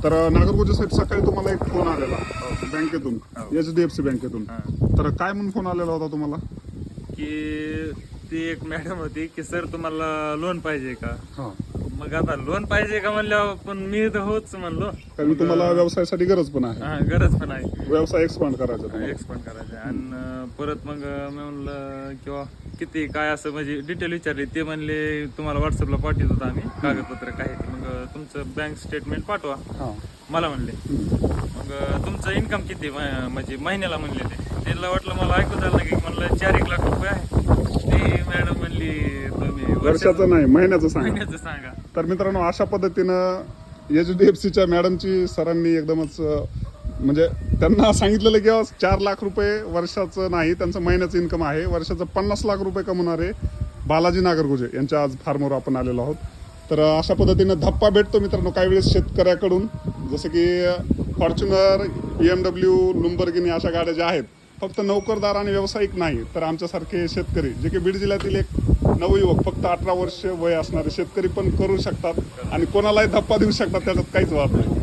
तर नागरगोजेसाठी सकाळी तुम्हाला एक फोन आलेला बँकेतून, HDFC बँकेतून. तर काय म्हणून फोन आलेला होता तुम्हाला? की ती एक मॅडम होती की सर तुम्हाला लोन पाहिजे का. हा, मग आता लोन पाहिजे का म्हणल्यावर पण मी तर होच म्हणलो, कारण तुम्हाला व्यवसायासाठी गरज पण आहे, हा गरज पण आहे व्यवसाय एक्सपांड करायचा तुम्हाला. एक्सपांड करायचं. आणि परत मग मी म्हणलं किंवा किती काय असं म्हणजे डिटेल विचारले. ते म्हणले तुम्हाला व्हॉट्सअपला पाठवत होतो आम्ही कागदपत्र काय ते, मग तुमचं बँक स्टेटमेंट पाठवा हा, मला म्हणले. मग तुमचं इन्कम किती म्हणजे महिन्याला म्हणले. त्याला वाटलं मला ऐकू झालं की म्हणलं 4-1 लाख रुपये आहे. ती मॅडम म्हणली तुम्ही वर्षाचं नाही महिन्याचं सांगा. महिन्याचं सांगा. तर मित्रांनो, अशा पद्धतीनं HDFCच्या मॅडमची सरांनी एकदमच म्हणजे त्यांना सांगितलेलं की 4 लाख रुपये वर्षाचं नाही, त्यांचं महिन्याचं इन्कम आहे. वर्षाचं 50 लाख रुपये कमवणारे बालाजी नागरगोजे यांच्या आज फार्मवर आपण आलेलो आहोत. तर अशा पद्धतीनं धप्पा भेटतो मित्रांनो काही वेळेस शेतकऱ्याकडून, जसं की फॉर्च्युनर, BMW, लुंबर्गिनी अशा गाड्या ज्या आहेत, फक्त नोकरदार आणि व्यावसायिक नाही तर आमच्यासारखे शेतकरी जे की बीड जिल्ह्यातील एक नवयुवक, फक्त 18 वर्ष वय असणारे शेतकरी पण करू शकतात आणि कोणालाही धप्पा देऊ शकतात, त्याच्यात काहीच वाद नाही.